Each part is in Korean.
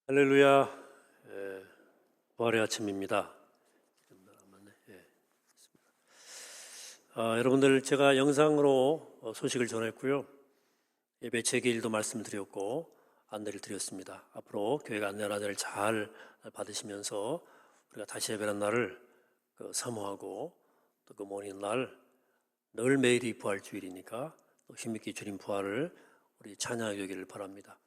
할렐루야. 부활의 아침입니다. 여러분들, 제가 영상으로 소식을 전했고요. 예배 재개일도 말씀드렸고 안내를 드렸습니다. 앞으로 교회가 안내를 잘 받으시면서 우리가 다시 예배하는 날을 사모하고, 또 그 모든 날 늘 매일이 부활주일이니까 또 힘있게 주님 부활을 우리 찬양하게 되기를 바랍니다.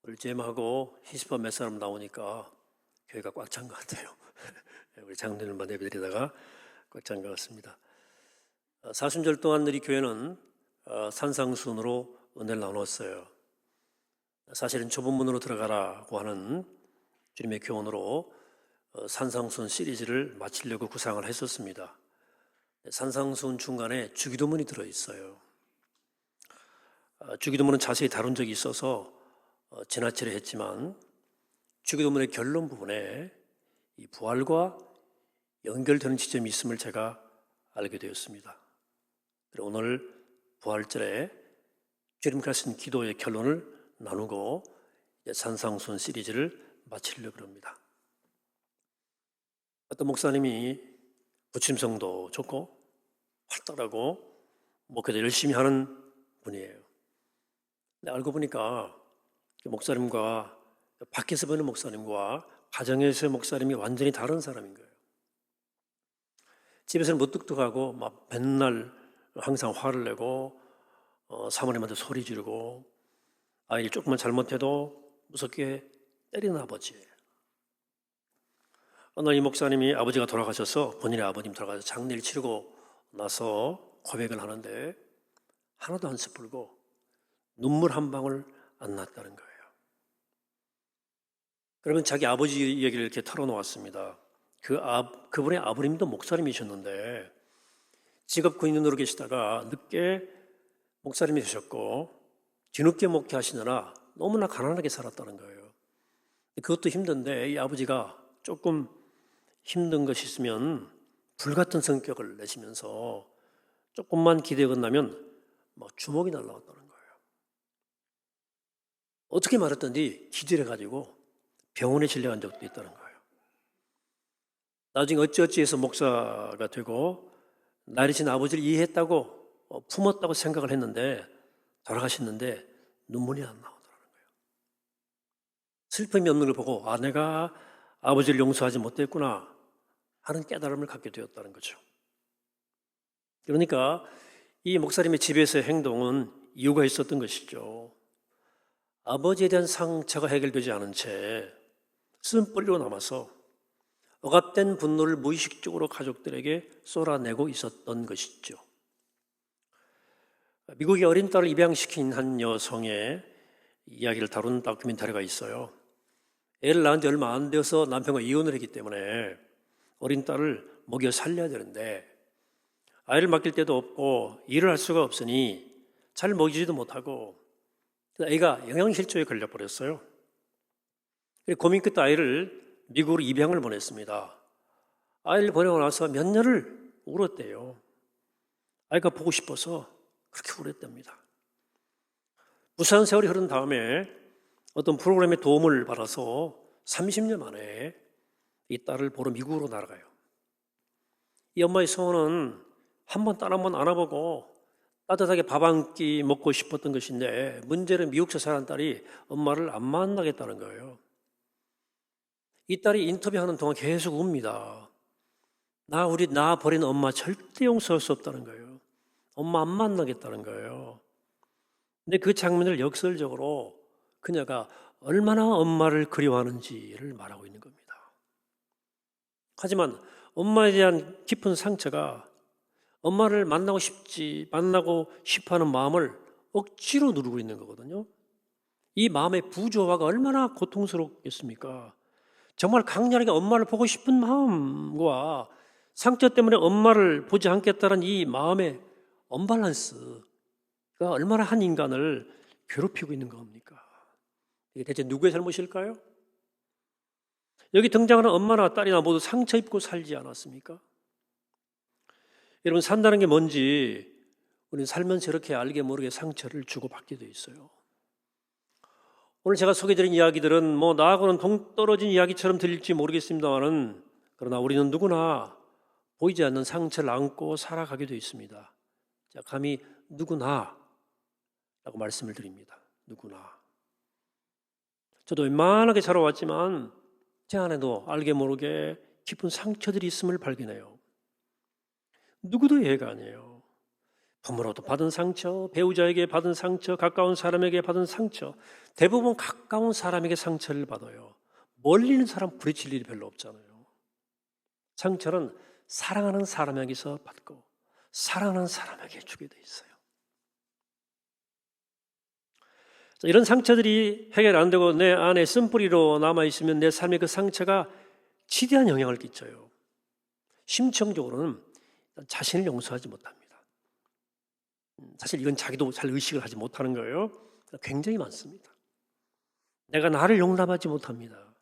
우리 잼하고 히스파 몇 사람 나오니까 교회가 꽉 찬 것 같아요. 우리 장로님만 예배드리다가 꽉 찬 것 같습니다. 사순절 동안 우리 교회는 산상순으로 은혜를 나눴어요. 사실은 좁은 문으로 들어가라고 하는 주님의 교훈으로 산상순 시리즈를 마치려고 구상을 했었습니다. 산상순 중간에 주기도문이 들어있어요. 주기도문은 자세히 다룬 적이 있어서 지나치려 했지만, 주기도문의 결론 부분에 이 부활과 연결되는 지점이 있음을 제가 알게 되었습니다. 그리고 오늘 부활절에 주님께 하신 기도의 결론을 나누고 산상순 시리즈를 마치려고 합니다. 어떤 목사님이 부침성도 좋고 활달하고 목회도 열심히 하는 분이에요. 근데 알고 보니까 목사님과 밖에서 보는 목사님과 가정에서의 목사님이 완전히 다른 사람인 거예요. 집에서는 무뚝뚝하고 막 맨날 항상 화를 내고 사모님한테 소리 지르고, 아이를 조금만 잘못해도 무섭게 때리는 아버지예요. 어느 날 이 목사님이 아버지가 돌아가셔서, 본인의 아버님 돌아가셔서 장례를 치르고 나서 고백을 하는데 하나도 안 섣불고 눈물 한 방울 안 났다는 거예요. 그러면 자기 아버지 얘기를 이렇게 털어놓았습니다. 그분의 아버님도 목사님이셨는데 직업 군인으로 계시다가 늦게 목사님이 되셨고 뒤늦게 목회하시느라 너무나 가난하게 살았다는 거예요. 그것도 힘든데 이 아버지가 조금 힘든 것이 있으면 불같은 성격을 내시면서 조금만 기대가 끝나면 막 주먹이 날라왔다는 거예요. 어떻게 말했던지 기절해 가지고 병원에 실려간 적도 있다는 거예요. 나중에 어찌어찌해서 목사가 되고 나이 든 아버지를 이해했다고 품었다고 생각을 했는데 돌아가셨는데 눈물이 안 나오더라는 거예요. 슬픔이 없는 걸 보고 내가 아버지를 용서하지 못했구나 하는 깨달음을 갖게 되었다는 거죠. 그러니까 이 목사님의 집에서의 행동은 이유가 있었던 것이죠. 아버지에 대한 상처가 해결되지 않은 채 쓴뿌리로 남아서 억압된 분노를 무의식적으로 가족들에게 쏟아내고 있었던 것이죠. 미국의 어린 딸을 입양시킨 한 여성의 이야기를 다룬 다큐멘터리가 있어요. 애를 낳은 지 얼마 안 되어서 남편과 이혼을 했기 때문에 어린 딸을 먹여 살려야 되는데 아이를 맡길 데도 없고 일을 할 수가 없으니 잘 먹이지도 못하고 아이가 영양실조에 걸려버렸어요. 고민 끝에 아이를 미국으로 입양을 보냈습니다. 아이를 보내고 나서 몇 년을 울었대요. 아이가 보고 싶어서 그렇게 울었답니다. 무사한 세월이 흐른 다음에 어떤 프로그램의 도움을 받아서 30년 만에 이 딸을 보러 미국으로 날아가요. 이 엄마의 소원은 한번 딸 한번 안아보고 따뜻하게 밥 한 끼 먹고 싶었던 것인데, 문제는 미국에서 사는 딸이 엄마를 안 만나겠다는 거예요. 이 딸이 인터뷰하는 동안 계속 웁니다. 나 버린 엄마 절대 용서할 수 없다는 거예요. 엄마 안 만나겠다는 거예요. 근데 그 장면을 역설적으로 그녀가 얼마나 엄마를 그리워하는지를 말하고 있는 겁니다. 하지만 엄마에 대한 깊은 상처가 엄마를 만나고 싶어하는 마음을 억지로 누르고 있는 거거든요. 이 마음의 부조화가 얼마나 고통스럽겠습니까? 정말 강렬하게 엄마를 보고 싶은 마음과 상처 때문에 엄마를 보지 않겠다는 이 마음의 언밸런스가 얼마나 한 인간을 괴롭히고 있는 겁니까? 이게 대체 누구의 잘못일까요? 여기 등장하는 엄마나 딸이나 모두 상처 입고 살지 않았습니까? 여러분, 산다는 게 뭔지 우리는 살면서 이렇게 알게 모르게 상처를 주고받게 돼 있어요. 오늘 제가 소개드린 이야기들은 나하고는 동떨어진 이야기처럼 들릴지 모르겠습니다만은, 그러나 우리는 누구나 보이지 않는 상처를 안고 살아가게 되어 있습니다. 자, 감히 누구나 라고 말씀을 드립니다. 누구나. 저도 웬만하게 살아왔지만 제 안에도 알게 모르게 깊은 상처들이 있음을 발견해요. 누구도 예외가 아니에요. 부모로부터 받은 상처, 배우자에게 받은 상처, 가까운 사람에게 받은 상처, 대부분 가까운 사람에게 상처를 받아요. 멀리 있는 사람 부딪힐 일이 별로 없잖아요. 상처는 사랑하는 사람에게서 받고 사랑하는 사람에게 주게 돼 있어요. 이런 상처들이 해결 안 되고 내 안에 쓴뿌리로 남아있으면 내 삶에 그 상처가 지대한 영향을 끼쳐요. 심층적으로는 자신을 용서하지 못합니다. 사실 이건 자기도 잘 의식을 하지 못하는 거예요. 굉장히 많습니다. 내가 나를 용납하지 못합니다.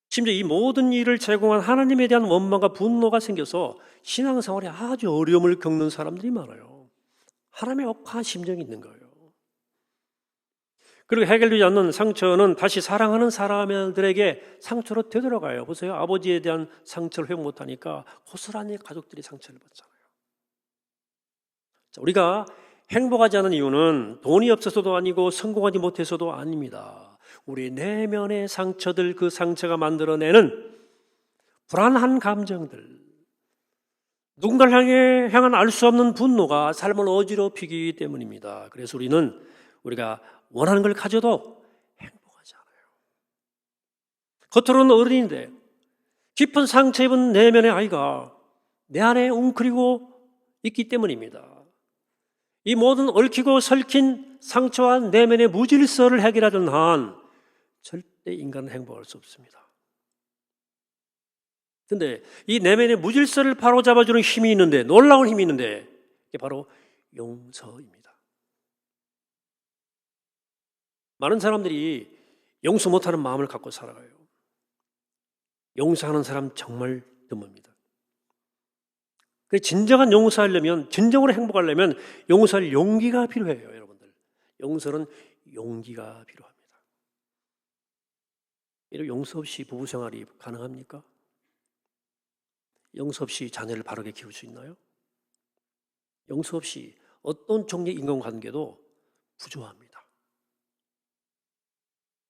심지어 이 모든 일을 제공한 하나님에 대한 원망과 분노가 생겨서 신앙생활에 아주 어려움을 겪는 사람들이 많아요. 하나님의 억한 심정이 있는 거예요. 그리고 해결되지 않는 상처는 다시 사랑하는 사람들에게 상처로 되돌아가요. 보세요. 아버지에 대한 상처를 회복 못하니까 고스란히 가족들이 상처를 받잖아요. 우리가 행복하지 않은 이유는 돈이 없어서도 아니고 성공하지 못해서도 아닙니다. 우리 내면의 상처들, 그 상처가 만들어내는 불안한 감정들, 누군가를 향한 알 수 없는 분노가 삶을 어지럽히기 때문입니다. 그래서 우리가 원하는 걸 가져도 행복하지 않아요. 겉으로는 어른인데 깊은 상처 입은 내면의 아이가 내 안에 웅크리고 있기 때문입니다. 이 모든 얽히고 설킨 상처와 내면의 무질서를 해결하는 한 절대 인간은 행복할 수 없습니다. 그런데 이 내면의 무질서를 바로잡아주는 힘이 있는데, 놀라운 힘이 있는데, 이게 바로 용서입니다. 많은 사람들이 용서 못하는 마음을 갖고 살아가요. 용서하는 사람 정말 드뭅니다. 진정한 용서하려면, 진정으로 행복하려면 용서할 용기가 필요해요, 여러분들. 용서는 용기가 필요합니다. 이런 용서 없이 부부 생활이 가능합니까? 용서 없이 자녀를 바르게 키울 수 있나요? 용서 없이 어떤 종류의 인간관계도 부조합니다.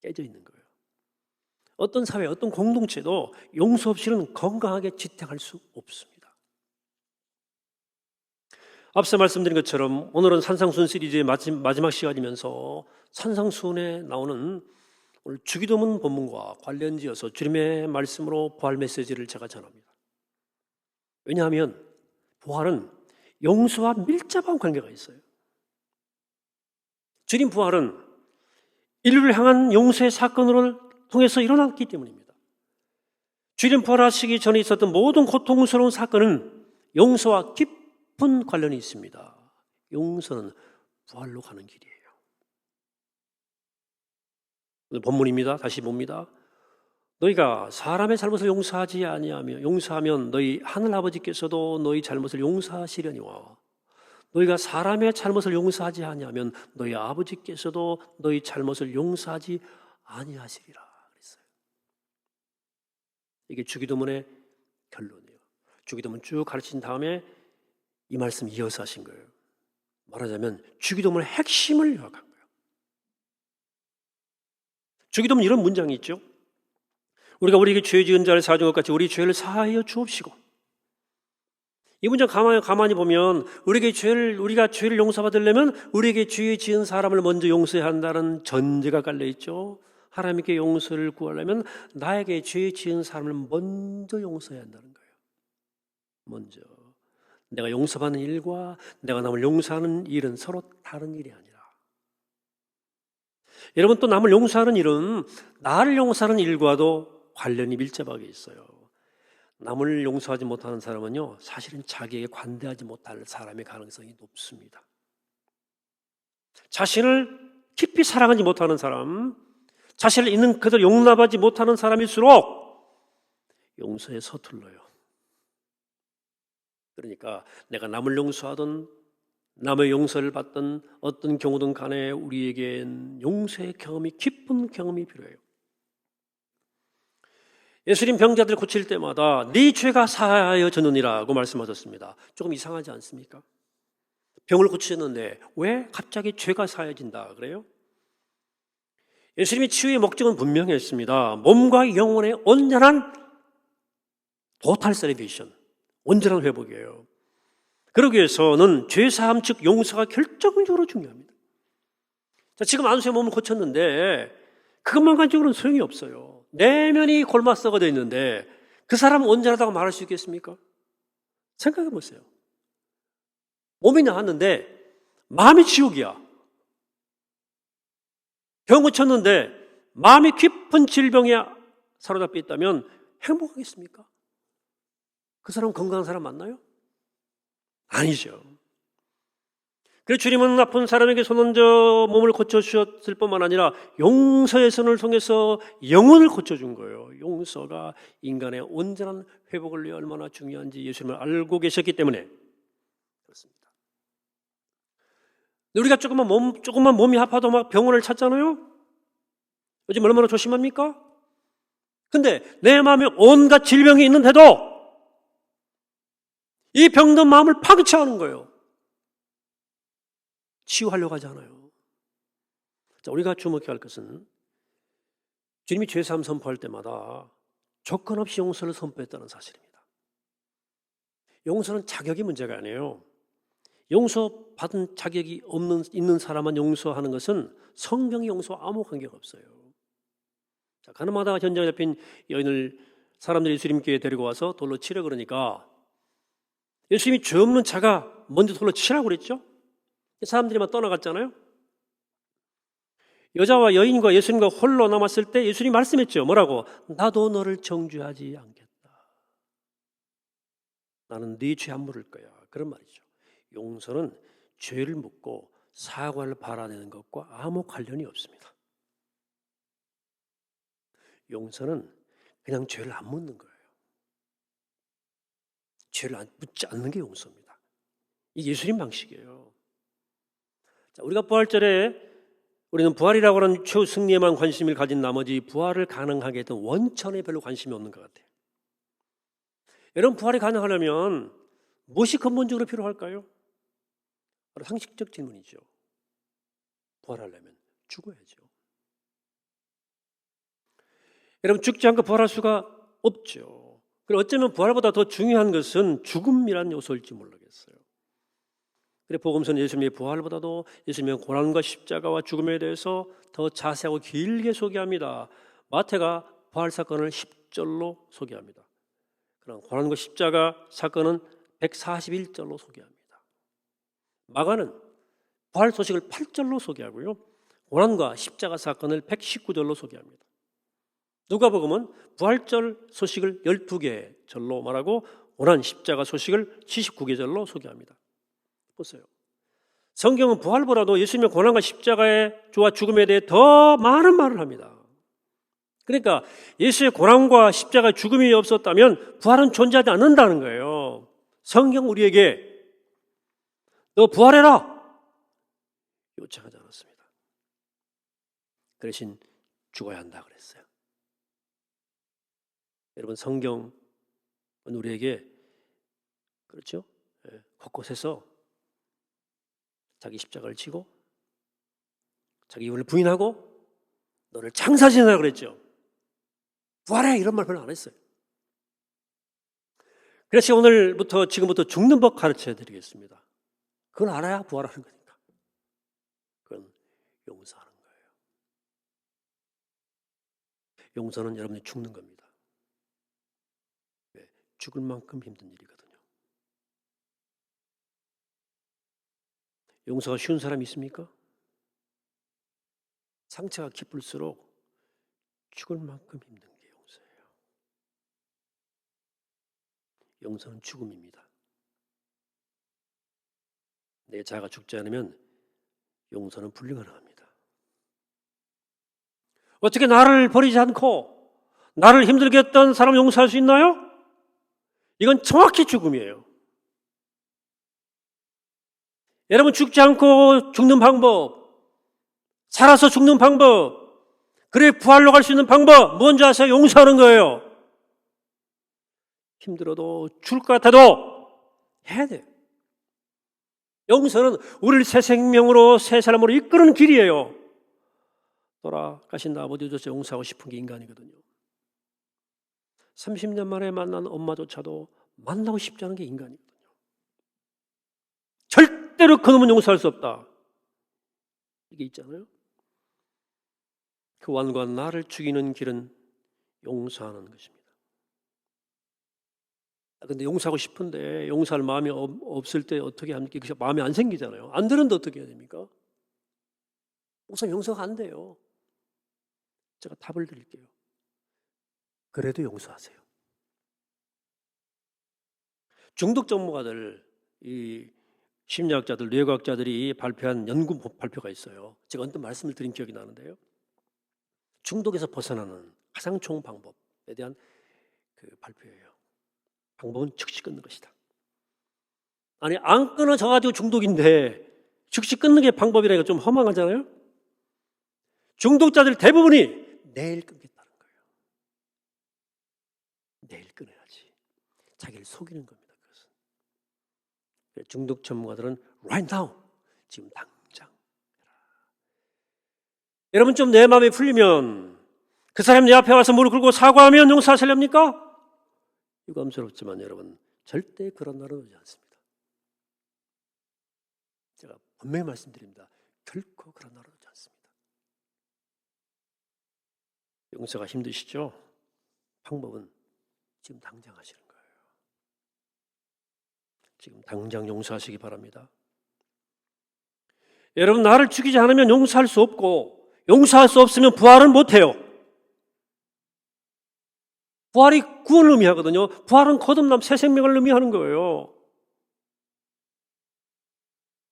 깨져 있는 거예요. 어떤 사회, 어떤 공동체도 용서 없이는 건강하게 지탱할 수 없습니다. 앞서 말씀드린 것처럼 오늘은 산상순 시리즈의 마지막 시간이면서 산상순에 나오는 오늘 주기도문 본문과 관련지어서 주님의 말씀으로 부활 메시지를 제가 전합니다. 왜냐하면 부활은 용서와 밀접한 관계가 있어요. 주님 부활은 인류를 향한 용서의 사건을 통해서 일어났기 때문입니다. 주님 부활하시기 전에 있었던 모든 고통스러운 사건은 용서와 깊은 관련이 있습니다. 용서는 부활로 가는 길이에요. 본문입니다. 다시 봅니다. 너희가 사람의 잘못을 용서하면 너희 하늘 아버지께서도 너희 잘못을 용서하시려니와 너희가 사람의 잘못을 용서하지 아니하면 너희 아버지께서도 너희 잘못을 용서하지 아니하시리라 그랬어요. 이게 주기도문의 결론이에요. 주기도문 쭉 가르친 다음에 이 말씀 이어서 하신 거예요. 말하자면 주기도문의 핵심을 요약한 거예요. 주기도문 이런 문장이 있죠. 우리가 우리에게 죄 지은 자를 사하는 것 같이 우리 죄를 사하여 주옵시고. 이 문장 가만히 보면 우리가 죄를 용서받으려면 우리에게 죄 지은 사람을 먼저 용서해야 한다는 전제가 깔려 있죠. 하나님께 용서를 구하려면 나에게 죄 지은 사람을 먼저 용서해야 한다는 거예요. 먼저. 내가 용서받는 일과 내가 남을 용서하는 일은 서로 다른 일이 아니라. 여러분, 또 남을 용서하는 일은 나를 용서하는 일과도 관련이 밀접하게 있어요. 남을 용서하지 못하는 사람은요, 사실은 자기에게 관대하지 못할 사람의 가능성이 높습니다. 자신을 깊이 사랑하지 못하는 사람, 자신을 있는 그대로 용납하지 못하는 사람일수록 용서에 서툴러요. 그러니까 내가 남을 용서하든 남의 용서를 받던 어떤 경우든 간에 우리에겐 용서의 경험이, 깊은 경험이 필요해요. 예수님 병자들 고칠 때마다 네 죄가 사하여졌느니라고 말씀하셨습니다. 조금 이상하지 않습니까? 병을 고치셨는데 왜 갑자기 죄가 사하여진다 그래요? 예수님의 치유의 목적은 분명했습니다. 몸과 영혼의 온전한 토탈 셀레브레이션, 온전한 회복이에요. 그러기 위해서는 죄사함 즉 용서가 결정적으로 중요합니다. 자, 지금 안수의 몸을 고쳤는데 그것만 가지고는 소용이 없어요. 내면이 골마 썩어져 있는데 그 사람은 온전하다고 말할 수 있겠습니까? 생각해 보세요. 몸이 나았는데 마음이 지옥이야. 병 고쳤는데 마음이 깊은 질병에 사로잡혀 있다면 행복하겠습니까? 그 사람 건강한 사람 맞나요? 아니죠. 그래서 주님은 아픈 사람에게 손 얹어 몸을 고쳐주셨을 뿐만 아니라 용서의 손을 통해서 영혼을 고쳐준 거예요. 용서가 인간의 온전한 회복을 위해 얼마나 중요한지 예수님을 알고 계셨기 때문에 그렇습니다. 우리가 조금만 몸이 아파도 막 병원을 찾잖아요. 요즘 얼마나 조심합니까? 근데 내 마음에 온갖 질병이 있는데도 이 병든 마음을 파괴하는 거예요. 치유하려고 하지 않아요. 자, 우리가 주목해야 할 것은 주님이 죄사함 선포할 때마다 조건 없이 용서를 선포했다는 사실입니다. 용서는 자격이 문제가 아니에요. 용서받은 자격이 있는 사람만 용서하는 것은 성경의 용서와 아무 관계가 없어요. 자, 가늠하다가 현장에 잡힌 여인을 사람들이 예수님께 데리고 와서 돌로 치려 그러니까 예수님이 죄 없는 자가 먼저 돌로 치라고 그랬죠. 사람들이 막 떠나갔잖아요. 여자와 여인과 예수님과 홀로 남았을 때 예수님이 말씀했죠. 뭐라고? 나도 너를 정죄하지 않겠다. 나는 네 죄 안 물을 거야. 그런 말이죠. 용서는 죄를 묻고 사과를 바라내는 것과 아무 관련이 없습니다. 용서는 그냥 죄를 안 묻는 거예요. 죄를 묻지 않는 게 용서입니다. 이게 예수님 방식이에요. 자, 우리가 부활절에 우리는 부활이라고 하는 최후 승리에만 관심을 가진 나머지 부활을 가능하게 했던 원천에 별로 관심이 없는 것 같아요. 여러분, 부활이 가능하려면 무엇이 근본적으로 필요할까요? 바로 상식적 질문이죠. 부활하려면 죽어야죠. 여러분, 죽지 않고 부활할 수가 없죠. 그리고 어쩌면 부활보다 더 중요한 것은 죽음이라는 요소일지 모르겠어요. 그래서 복음서는 예수님의 부활보다도 예수님의 고난과 십자가와 죽음에 대해서 더 자세하고 길게 소개합니다. 마태가 부활 사건을 10절로 소개합니다. 그럼 고난과 십자가 사건은 141절로 소개합니다. 마가는 부활 소식을 8절로 소개하고요. 고난과 십자가 사건을 119절로 소개합니다. 누가복음은 부활절 소식을 12개 절로 말하고 고난 십자가 소식을 79개 절로 소개합니다. 보세요. 성경은 부활보다도 예수님의 고난과 십자가의 주와 죽음에 대해 더 많은 말을 합니다. 그러니까 예수의 고난과 십자가 죽음이 없었다면 부활은 존재하지 않는다는 거예요. 성경 우리에게 너 부활해라 요청하지 않았습니다. 그 대신 죽어야 한다 그랬어요. 여러분, 성경은 우리에게 그렇죠? 곳곳에서 자기 십자가를 지고 자기 이름을 부인하고 너를 장사지내라 그랬죠. 부활해 이런 말 별로 안 했어요. 그래서 오늘부터 지금부터 죽는 법 가르쳐 드리겠습니다. 그건 알아야 부활하는 거니까. 그건 용서하는 거예요. 용서는 여러분이 죽는 겁니다. 왜? 죽을 만큼 힘든 일이거든요. 용서가 쉬운 사람이 있습니까? 상처가 깊을수록 죽을 만큼 힘든 게 용서예요. 용서는 죽음입니다. 내 자아가 죽지 않으면 용서는 불가능합니다. 어떻게 나를 버리지 않고 나를 힘들게 했던 사람 용서할 수 있나요? 이건 정확히 죽음이에요. 여러분, 죽지 않고 죽는 방법, 살아서 죽는 방법, 그래 부활로 갈 수 있는 방법 뭔지 아세요? 용서하는 거예요. 힘들어도 죽을 것 같아도 해야 돼요. 용서는 우리를 새 생명으로, 새 사람으로 이끄는 길이에요. 돌아가신 아버지조차 용서하고 싶은 게 인간이거든요. 30년 만에 만난 엄마조차도 만나고 싶지 않은 게 인간이거든요. 절대로 그놈은 용서할 수 없다. 이게 있잖아요. 그 왕과 나를 죽이는 길은 용서하는 것입니다. 근데 용서하고 싶은데 용서할 마음이 없을 때 어떻게 합니까? 그게 마음이 안 생기잖아요. 안 되는데 어떻게 해야 됩니까? 용서가 안 돼요. 제가 답을 드릴게요. 그래도 용서하세요. 중독 전문가들, 이 심리학자들, 뇌과학자들이 발표한 연구 발표가 있어요. 제가 언뜻 말씀을 드린 기억이 나는데요. 중독에서 벗어나는 가장 좋은 방법에 대한 그 발표예요. 방법은 즉시 끊는 것이다. 아니, 안 끊어져가지고 중독인데 즉시 끊는 게 방법이라니까 좀 허망하잖아요. 중독자들 대부분이 내일 끊겠다는 거예요. 내일 끊어야지. 자기를 속이는 겁니다. 그것은. 중독 전문가들은 right now, 지금 당장. 여러분, 좀 내 마음이 풀리면 그 사람 내 앞에 와서 무릎 꿇고 사과하면 용서하시렵니까? 유감스럽지만 여러분, 절대 그런 날은 오지 않습니다. 제가 분명히 말씀드립니다. 결코 그런 날은 오지 않습니다. 용서가 힘드시죠? 방법은 지금 당장 하시는 거예요. 지금 당장 용서하시기 바랍니다. 여러분, 나를 죽이지 않으면 용서할 수 없고, 용서할 수 없으면 부활은 못해요. 부활이 구원을 의미하거든요. 부활은 거듭남, 새 생명을 의미하는 거예요.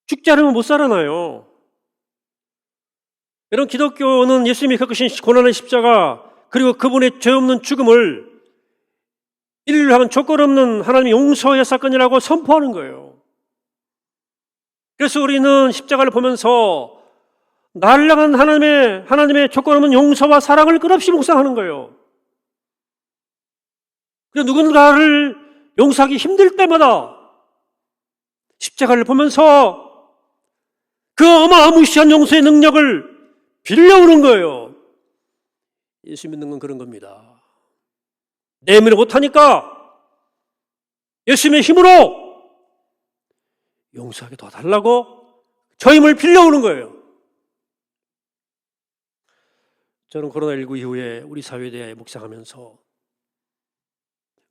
죽지 않으면 못 살아나요. 여러분, 기독교는 예수님이 겪으신 고난의 십자가, 그리고 그분의 죄 없는 죽음을 인류를 향한 조건 없는 하나님의 용서의 사건이라고 선포하는 거예요. 그래서 우리는 십자가를 보면서 나를 향한 하나님의 조건 없는 용서와 사랑을 끝없이 묵상하는 거예요. 그래서 누군가를 용서하기 힘들 때마다 십자가를 보면서 그 어마무시한 용서의 능력을 빌려오는 거예요. 예수 믿는 건 그런 겁니다. 내 힘으로 못하니까 예수님의 힘으로 용서하게 도와달라고 저 힘을 빌려오는 거예요. 저는 코로나19 이후에 우리 사회에 대해 묵상하면서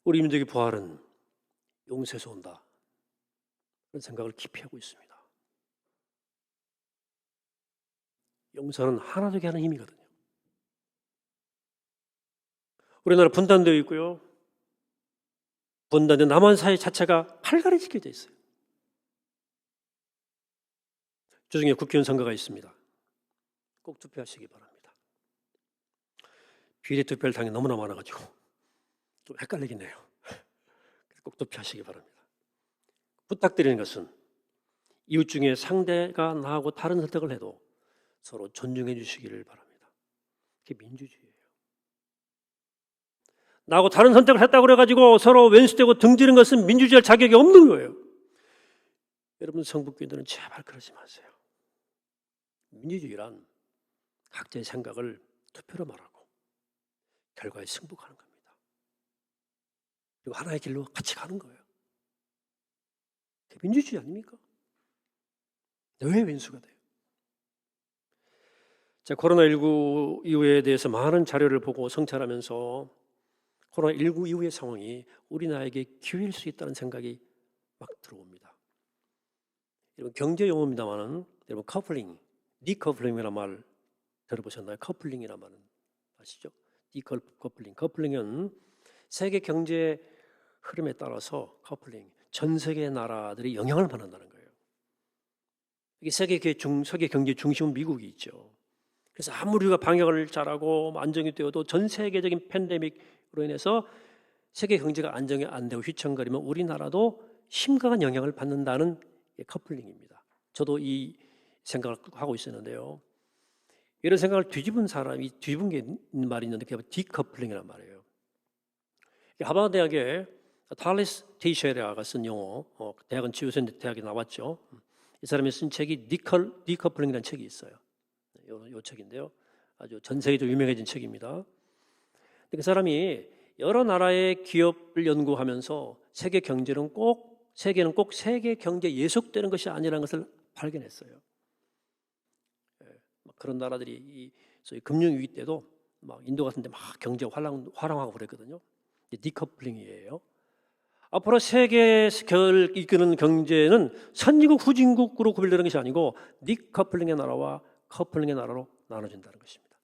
우리 민족의 부활은 용서에서 온다, 그런 생각을 깊이 하고 있습니다. 용서는 하나 되게 하는 힘이거든요. 우리나라 분단되어 있고요. 분단된 남한 사회 자체가 팔갈이 지켜져 있어요. 주중에 국회의원 선거가 있습니다. 꼭 투표하시기 바랍니다. 비례 투표를 당이 너무나 많아가지고 좀 헷갈리긴 해요. 꼭 투표하시기 바랍니다. 부탁드리는 것은 이웃 중에 상대가 나하고 다른 선택을 해도 서로 존중해 주시기를 바랍니다. 그게 민주주의예요. 나하고 다른 선택을 했다고 그래가지고 서로 왼수되고 등지는 것은 민주주의할 자격이 없는 거예요. 여러분, 성북교인들은 제발 그러지 마세요. 민주주의란 각자의 생각을 투표로 말하고 결과에 승복하는 겁니다. 그리고 하나의 길로 같이 가는 거예요. 그게 민주주의 아닙니까? 왜 왼수가 돼요? 자, 코로나19 이후에 대해서 많은 자료를 보고 성찰하면서 코로나19 이후의 상황이 우리나라에게 기회일 수 있다는 생각이 막 들어옵니다. 여러분, 경제 용어입니다만은 여러분, 커플링, 디커플링이라는 말 들어보셨나요? 커플링이라는 말은 아시죠? 디커플링. 커플링은 세계 경제 흐름에 따라서 커플링, 전 세계 나라들이 영향을 받는다는 거예요. 이게 세계 경제 중심은 미국이 있죠. 그래서 아무리 우리가 방역을 잘하고 안정이 되어도 전 세계적인 팬데믹으로 인해서 세계 경제가 안정이 안 되고 휘청거리면 우리나라도 심각한 영향을 받는다는 게 커플링입니다. 저도 이 생각을 하고 있었는데요. 이런 생각을 뒤집은 게 있는 말이 있는데 그게 디커플링이란 말이에요. 하버드 대학의 탈리스 테이셔라가 쓴 용어, 대학은 지구센 대학에 나왔죠. 이 사람이 쓴 책이 디커플링이라는 책이 있어요. 요 책인데요. 아주 전 세계적으로 유명해진 책입니다. 그 사람이 여러 나라의 기업을 연구하면서 세계는 꼭 세계 경제에 예속되는 것이 아니라는 것을 발견했어요. 그런 나라들이 소위 금융위기 때도 막 인도 같은 데 막 경제가 화랑하고 그랬거든요. 디커플링이에요. 앞으로 세계를 이끄는 경제는 선진국, 후진국으로 구별되는 것이 아니고 디커플링의 나라와 커플링의 나라로 나눠진다는 것입니다.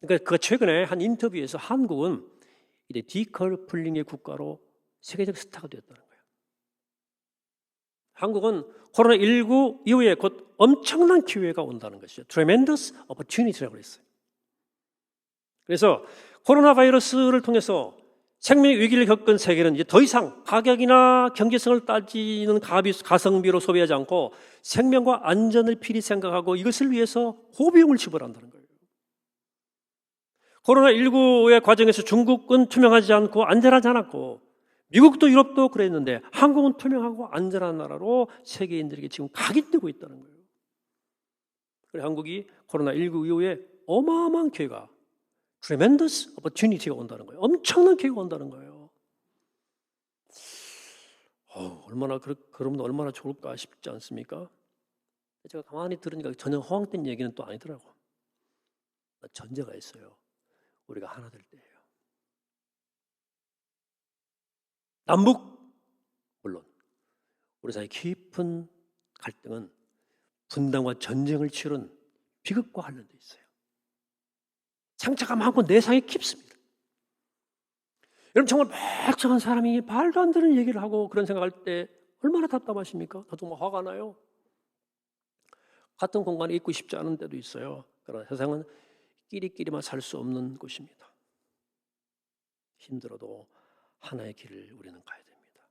그러니까 그 최근에 한 인터뷰에서 한국은 이제 디커플링의 국가로 세계적 스타가 되었다는 거예요. 한국은 코로나19 이후에 곧 엄청난 기회가 온다는 것이죠. Tremendous opportunity라고 했어요. 그래서 코로나 바이러스를 통해서 생명의 위기를 겪은 세계는 이제 더 이상 가격이나 경제성을 따지는 가성비로 소비하지 않고 생명과 안전을 필히 생각하고 이것을 위해서 호비용을 지불한다는 거예요. 코로나19의 과정에서 중국은 투명하지 않고 안전하지 않았고 미국도 유럽도 그랬는데 한국은 투명하고 안전한 나라로 세계인들에게 지금 각인되고 있다는 거예요. 그래서 한국이 코로나19 이후에 어마어마한 기회가 tremendous opportunity가 온다는 거예요. 엄청난 기회가 온다는 거예요. 그러면 얼마나 좋을까 싶지 않습니까? 제가 가만히 들으니까 전혀 허황된 얘기는 또 아니더라고. 전제가 있어요. 우리가 하나 될 때예요. 남북 물론 우리 사이 깊은 갈등은 분단과 전쟁을 치른 비극과 관련돼 있어요. 상처가 많고 내상이 깊습니다. 여러분 정말 멀쩡한 사람이 말도 안 되는 얘기를 하고 그런 생각할 때 얼마나 답답하십니까? 나 정말 화가 나요. 같은 공간에 있고 싶지 않은 때도 있어요. 그러나 세상은 끼리끼리만 살 수 없는 곳입니다. 힘들어도 하나의 길을 우리는 가야 됩니다.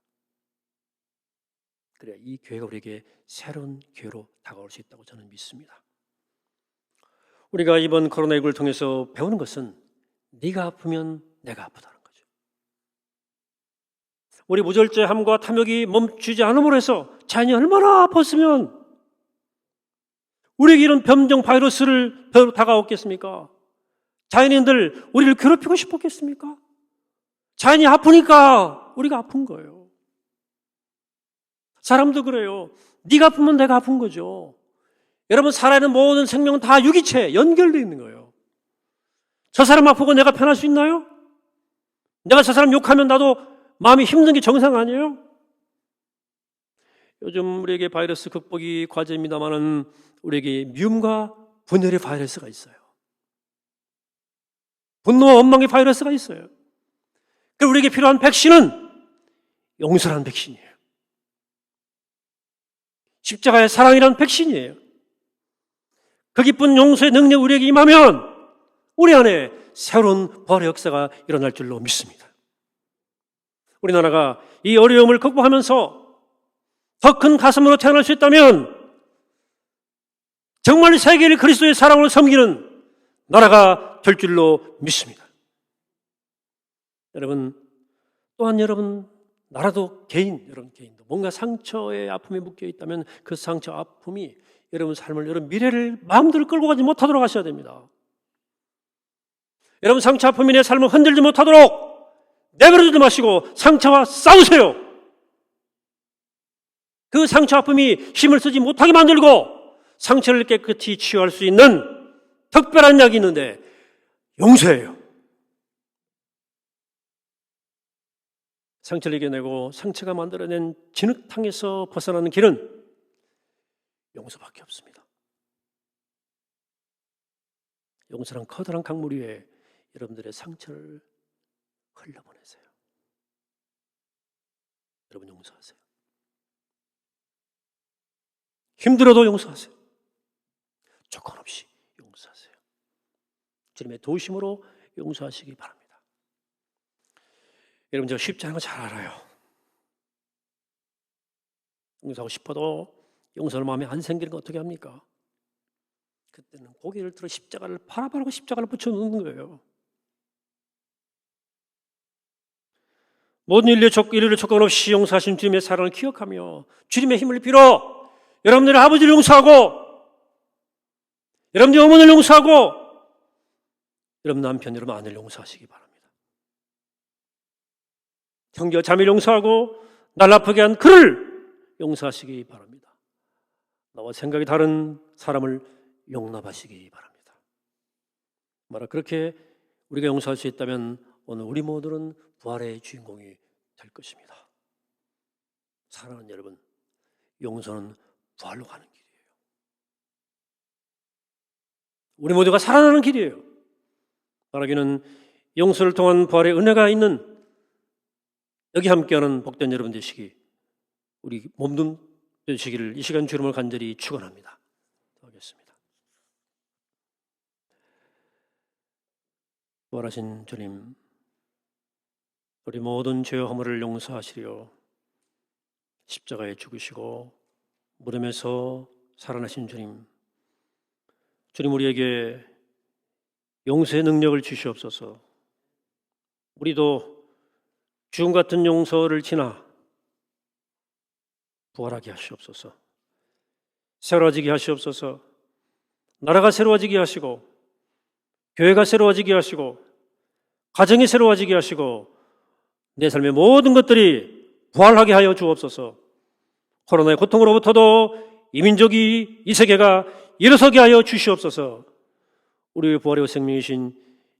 그래야 이 기회가 우리에게 새로운 기회로 다가올 수 있다고 저는 믿습니다. 우리가 이번 코로나19를 통해서 배우는 것은 네가 아프면 내가 아프다는 거죠. 우리 무절제함과 탐욕이 멈추지 않음으로 해서 자연이 얼마나 아팠으면 우리에게 이런 병정 바이러스를 다가왔겠습니까? 자연인들 우리를 괴롭히고 싶었겠습니까? 자연이 아프니까 우리가 아픈 거예요. 사람도 그래요. 네가 아프면 내가 아픈 거죠. 여러분 살아있는 모든 생명은 다 유기체 연결되어 있는 거예요. 저 사람 아프고 내가 편할 수 있나요? 내가 저 사람 욕하면 나도 마음이 힘든 게 정상 아니에요? 요즘 우리에게 바이러스 극복이 과제입니다마는 우리에게 미움과 분열의 바이러스가 있어요. 분노와 원망의 바이러스가 있어요. 그래서 우리에게 필요한 백신은 용서라는 백신이에요. 십자가의 사랑이라는 백신이에요. 그 기쁜 용서의 능력이 우리에게 임하면 우리 안에 새로운 부활의 역사가 일어날 줄로 믿습니다. 우리나라가 이 어려움을 극복하면서 더 큰 가슴으로 태어날 수 있다면 정말 세계를 그리스도의 사랑으로 섬기는 나라가 될 줄로 믿습니다. 여러분, 또한 여러분 나라도 여러분 개인도 뭔가 상처의 아픔에 묶여 있다면 그 상처 아픔이 여러분 삶을, 여러분 미래를 마음대로 끌고 가지 못하도록 하셔야 됩니다. 여러분 상처 아픔이 내 삶을 흔들지 못하도록 내버려두지 마시고 상처와 싸우세요. 그 상처 아픔이 힘을 쓰지 못하게 만들고 상처를 깨끗이 치유할 수 있는 특별한 약이 있는데 용서예요. 상처를 이겨내고 상처가 만들어낸 진흙탕에서 벗어나는 길은 용서밖에 없습니다. 용서란 커다란 강물 위에 여러분들의 상처를 흘려보내세요. 여러분 용서하세요. 힘들어도 용서하세요. 조건 없이 용서하세요. 주님의 도심으로 용서하시기 바랍니다. 여러분 제가 쉽지 않은 거 잘 알아요. 용서하고 싶어도 용서를 마음에 안 생기는 거 어떻게 합니까? 그때는 고개를 들어 십자가를 바라바라고 십자가를 붙여놓는 거예요. 모든 인류의 조건 없이 용서하신 주님의 사랑을 기억하며 주님의 힘을 빌어 여러분들의 아버지를 용서하고 여러분들의 어머니를 용서하고 여러분 남편, 여러분 아내를 용서하시기 바랍니다. 형제와 자매를 용서하고 날 아프게 한 그를 용서하시기 바랍니다. 나와 생각이 다른 사람을 용납하시기 바랍니다. 만약 그렇게 우리가 용서할 수 있다면 오늘 우리 모두는 부활의 주인공이 될 것입니다. 사랑하는 여러분, 용서는 부활로 가는 길이에요. 우리 모두가 살아나는 길이에요. 말하기는 용서를 통한 부활의 은혜가 있는 여기 함께하는 복된 여러분 되시기, 우리 몸둠 되시기를 이 시간 주님을 간절히 축원합니다. 하겠습니다. 부활하신 주님, 우리 모든 죄와 허물을 용서하시려 십자가에 죽으시고 무덤에서 살아나신 주님, 주님 우리에게 용서의 능력을 주시옵소서. 우리도 죽음 같은 용서를 지나 부활하게 하시옵소서. 새로워지게 하시옵소서. 나라가 새로워지게 하시고 교회가 새로워지게 하시고 가정이 새로워지게 하시고 내 삶의 모든 것들이 부활하게 하여 주옵소서. 코로나의 고통으로부터도 이 민족이, 이 세계가 일어서게 하여 주시옵소서. 우리의 부활의 생명이신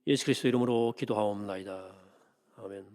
예수 그리스도 이름으로 기도하옵나이다. 아멘.